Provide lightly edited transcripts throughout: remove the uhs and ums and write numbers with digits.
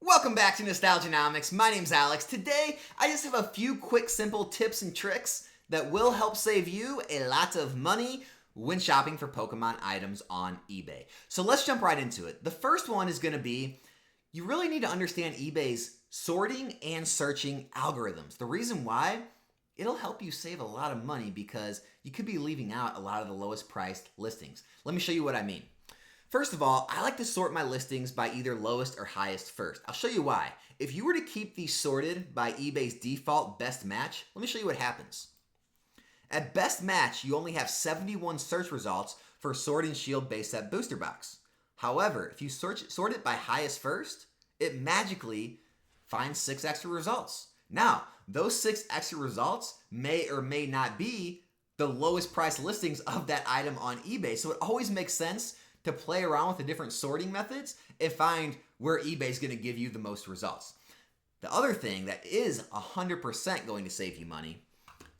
Welcome back to Nostalgianomics. My name's Alex. Today, I just have a few quick, simple tips and tricks that will help save you a lot of money when shopping for Pokemon items on eBay. So let's jump right into it. The first one is going to be, you really need to understand eBay's sorting and searching algorithms. The reason why, it'll help you save a lot of money because you could be leaving out a lot of the lowest priced listings. Let me show you what I mean. First of all, I like to sort my listings by either lowest or highest first. I'll show you why. If you were to keep these sorted by eBay's default best match, let me show you what happens. At best match, you only have 71 search results for Sword and Shield base set booster box. However, if you sort it by highest first, it magically finds 6 extra results. Now, those 6 extra results may or may not be the lowest price listings of that item on eBay. So it always makes sense to play around with the different sorting methods and find where eBay's going to give you the most results. The other thing that is 100% going to save you money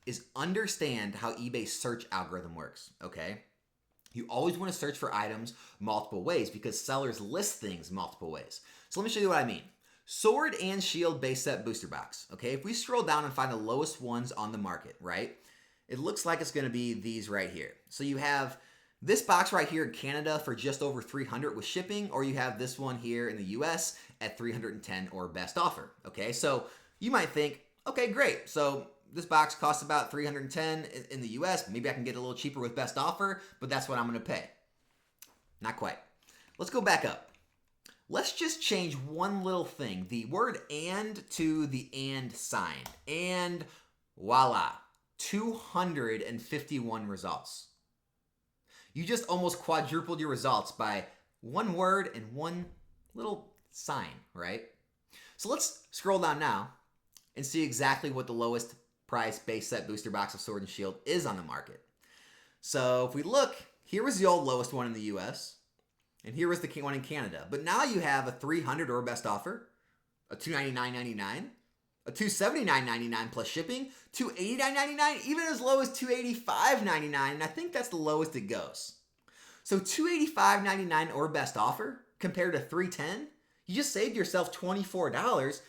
is understand how eBay's search algorithm works, okay? You always want to search for items multiple ways because sellers list things multiple ways. So let me show you what I mean. Sword and Shield base set booster box, okay? If we scroll down and find the lowest ones on the market, right? It looks like it's going to be these right here. So you have this box right here in Canada for just over $300 with shipping, or you have this one here in the US at $310 or best offer, okay? So you might think, okay, great. So this box costs about $310 in the US. Maybe I can get a little cheaper with best offer, but that's what I'm going to pay. Not quite. Let's go back up. Let's just change one little thing, the word and to the and sign, and voila, 251 results. You just almost quadrupled your results by one word and one little sign, right? So let's scroll down now and see exactly what the lowest price base set booster box of Sword and Shield is on the market. So if we look, here was the old lowest one in the US, and here was the one in Canada. But now you have a $300 or best offer, a $299.99, a $279.99 plus shipping, $289.99, even as low as $285.99, and I think that's the lowest it goes. So $285.99 or best offer compared to $310, you just saved yourself $24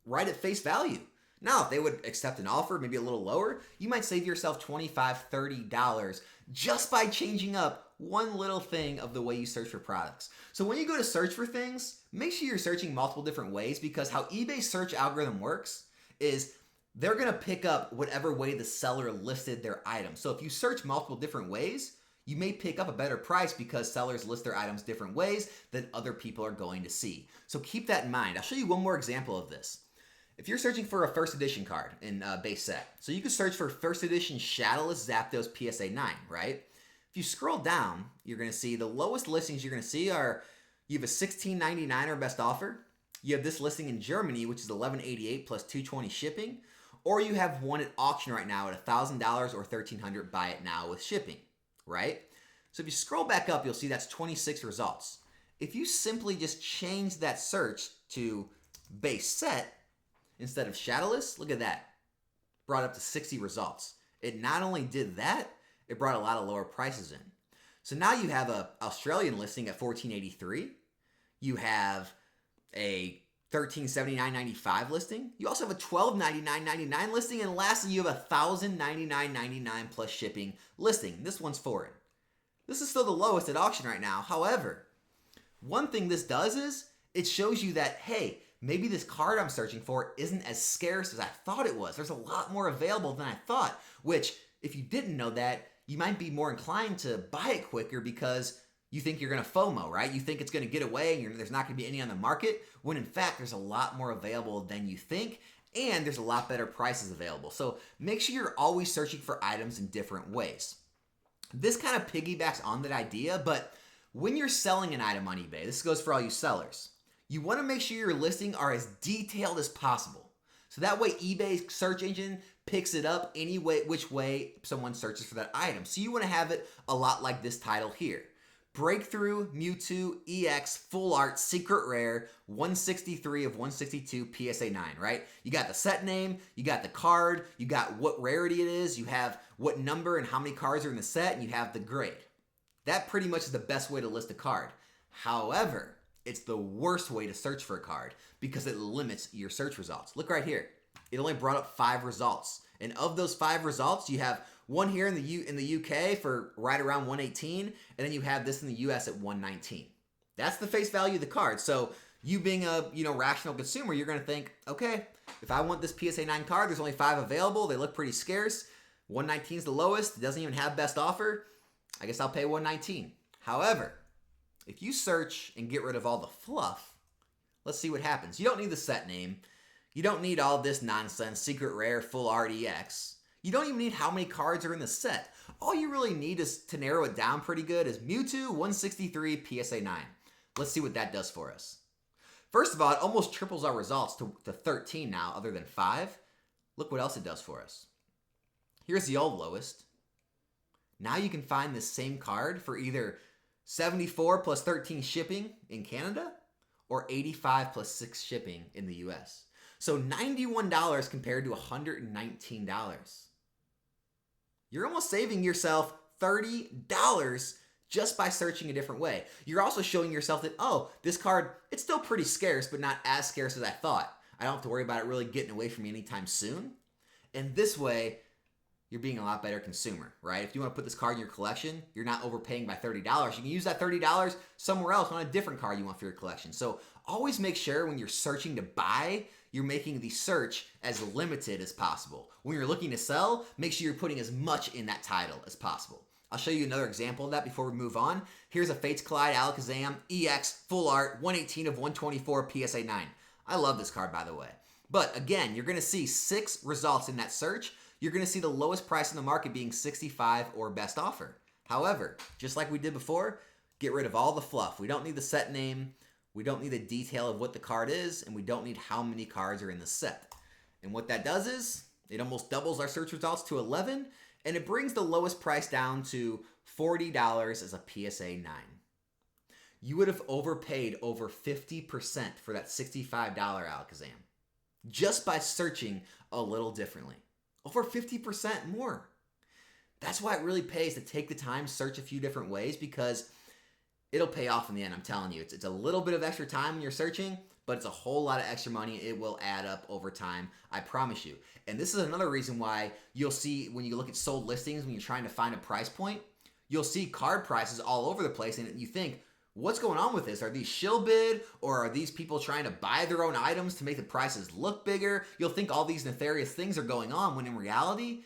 right at face value. Now, if they would accept an offer, maybe a little lower, you might save yourself $25, $30 just by changing up one little thing of the way you search for products. So when you go to search for things, make sure you're searching multiple different ways because how eBay's search algorithm works is they're going to pick up whatever way the seller listed their item. So if you search multiple different ways, you may pick up a better price because sellers list their items different ways that other people are going to see. So keep that in mind. I'll show you one more example of this. If you're searching for a first edition card in base set, so you can search for first edition Shadowless Zapdos PSA 9, right? If you scroll down, you're going to see the lowest listings you're going to see are, you have a $16.99 or best offer. You have this listing in Germany, which is $11.88 plus $220 shipping. Or you have one at auction right now at $1,000 or $1,300, buy it now with shipping, right? So if you scroll back up, you'll see that's 26 results. If you simply just change that search to base set instead of Shadowless, look at that. Brought up to 60 results. It not only did that, it brought a lot of lower prices in. So now you have a Australian listing at $14.83. You have a $1379.95 listing. You also have a $1299.99 listing. And lastly, you have a $1,099.99 plus shipping listing. This one's foreign. This is still the lowest at auction right now. However, one thing this does is it shows you that, hey, maybe this card I'm searching for isn't as scarce as I thought it was. There's a lot more available than I thought, which if you didn't know that, you might be more inclined to buy it quicker because you think you're going to FOMO, right? You think it's going to get away and there's not going to be any on the market, when in fact there's a lot more available than you think, and there's a lot better prices available. So make sure you're always searching for items in different ways. This kind of piggybacks on that idea, but when you're selling an item on eBay, this goes for all you sellers, you want to make sure your listings are as detailed as possible. So that way eBay's search engine picks it up any way, which way someone searches for that item. So you want to have it a lot like this title here. Breakthrough Mewtwo EX Full Art Secret Rare 163 of 162 PSA 9, right? You got the set name, you got the card, you got what rarity it is, you have what number and how many cards are in the set, and you have the grade. That pretty much is the best way to list a card. However, it's the worst way to search for a card because it limits your search results. Look right here. It only brought up 5 results. And of those 5 results, you have one here in the UK for right around 118, and then you have this in the US at 119. That's the face value of the card. So you being a rational consumer, you're going to think, okay, if I want this PSA 9 card, there's only 5 available. They look pretty scarce. 119 is the lowest. It doesn't even have best offer. I guess I'll pay 119. However, if you search and get rid of all the fluff, let's see what happens. You don't need the set name. You don't need all this nonsense, secret rare, full RDX. You don't even need how many cards are in the set. All you really need is to narrow it down pretty good is Mewtwo 163 PSA 9. Let's see what that does for us. First of all, it almost triples our results to 13 now, other than 5. Look what else it does for us. Here's the old lowest. Now you can find this same card for either 74 plus 13 shipping in Canada or 85 plus 6 shipping in the US. So $91 compared to $119. You're almost saving yourself $30 just by searching a different way. You're also showing yourself that, oh, this card, it's still pretty scarce, but not as scarce as I thought. I don't have to worry about it really getting away from me anytime soon. And this way, you're being a lot better consumer, right? If you want to put this card in your collection, you're not overpaying by $30. You can use that $30 somewhere else on a different card you want for your collection. So always make sure when you're searching to buy, you're making the search as limited as possible. When you're looking to sell, make sure you're putting as much in that title as possible. I'll show you another example of that before we move on. Here's a Fates Collide Alakazam EX Full Art 118 of 124 PSA 9. I love this card, by the way. But again, you're going to see 6 results in that search. You're going to see the lowest price in the market being 65 or best offer. However, just like we did before, get rid of all the fluff. We don't need the set name. We don't need the detail of what the card is, and we don't need how many cards are in the set. And what that does is, it almost doubles our search results to 11, and it brings the lowest price down to $40 as a PSA 9. You would have overpaid over 50% for that $65 Alakazam just by searching a little differently. Over 50% more. That's why it really pays to take the time, search a few different ways, because it'll pay off in the end. I'm telling you, it's a little bit of extra time when you're searching, but it's a whole lot of extra money. It will add up over time, I promise you. And this is another reason why you'll see when you look at sold listings, when you're trying to find a price point, you'll see card prices all over the place, and you think, what's going on with this? Are these shill bid, or are these people trying to buy their own items to make the prices look bigger? You'll think all these nefarious things are going on, when in reality,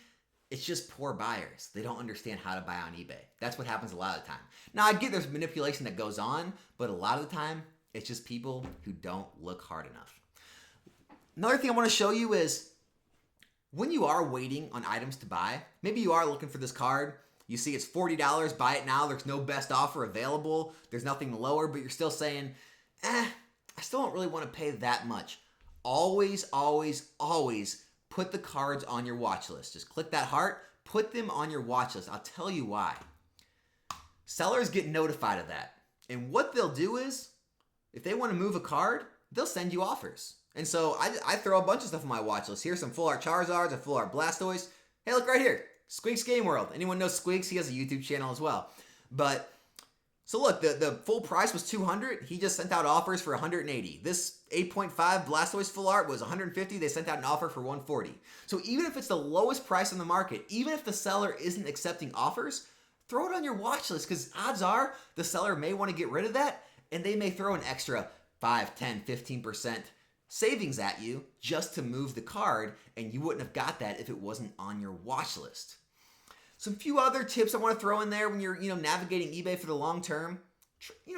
it's just poor buyers. They don't understand how to buy on eBay. That's what happens a lot of the time. Now, I get there's manipulation that goes on, but a lot of the time, it's just people who don't look hard enough. Another thing I want to show you is when you are waiting on items to buy, maybe you are looking for this card, you see it's $40, buy it now, there's no best offer available, there's nothing lower, but you're still saying, I still don't really want to pay that much. Always, always, always put the cards on your watch list. Just click that heart, put them on your watch list. I'll tell you why. Sellers get notified of that. And what they'll do is, if they want to move a card, they'll send you offers. And so I throw a bunch of stuff on my watch list. Here's some full art Charizards, a full art Blastoise. Hey, look right here. Squeaks Game World. Anyone knows Squeaks? He has a YouTube channel as well. But so look, the full price was $200. He just sent out offers for $180. This 8.5 Blastoise full art was $150. They sent out an offer for $140. So even if it's the lowest price on the market, even if the seller isn't accepting offers, throw it on your watch list, because odds are the seller may want to get rid of that, and they may throw an extra 5, 10, 15% savings at you just to move the card, and you wouldn't have got that if it wasn't on your watch list. Some few other tips I want to throw in there when you're navigating eBay for the long term.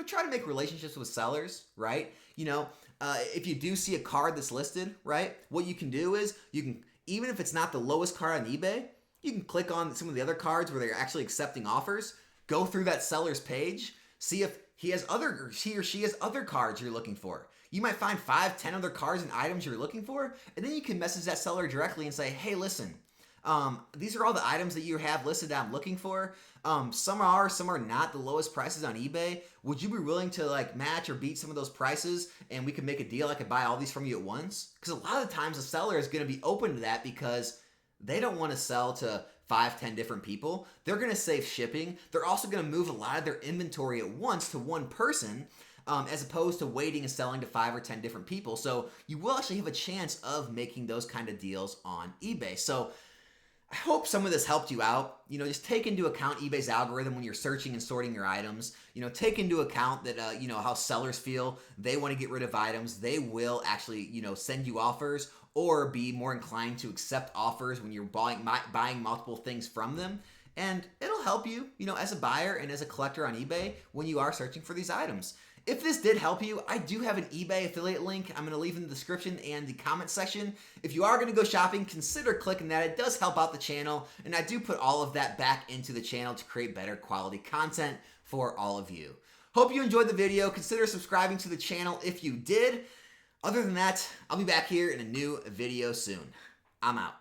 Try to make relationships with sellers, right? If you do see a card that's listed, right, what you can do is you can, even if it's not the lowest card on eBay, you can click on some of the other cards where they're actually accepting offers, go through that seller's page, see if he or she has other cards you're looking for. You might find 5, 10 other cards and items you're looking for, and then you can message that seller directly and say, hey, listen, these are all the items that you have listed that I'm looking for. Some are not the lowest prices on eBay. Would you be willing to match or beat some of those prices, and we can make a deal? I could buy all these from you at once? Because a lot of times the seller is going to be open to that because they don't want to sell to 5, 10 different people. They're going to save shipping. They're also going to move a lot of their inventory at once to one person. as opposed to waiting and selling to 5 or 10 different people. So you will actually have a chance of making those kind of deals on eBay. So I hope some of this helped you out. Just take into account eBay's algorithm when you're searching and sorting your items. Take into account that, how sellers feel. They want to get rid of items. They will actually, send you offers or be more inclined to accept offers when you're buying multiple things from them. And it'll help you, as a buyer and as a collector on eBay when you are searching for these items. If this did help you, I do have an eBay affiliate link I'm going to leave in the description and the comment section. If you are going to go shopping, consider clicking that. It does help out the channel, and I do put all of that back into the channel to create better quality content for all of you. Hope you enjoyed the video. Consider subscribing to the channel if you did. Other than that, I'll be back here in a new video soon. I'm out.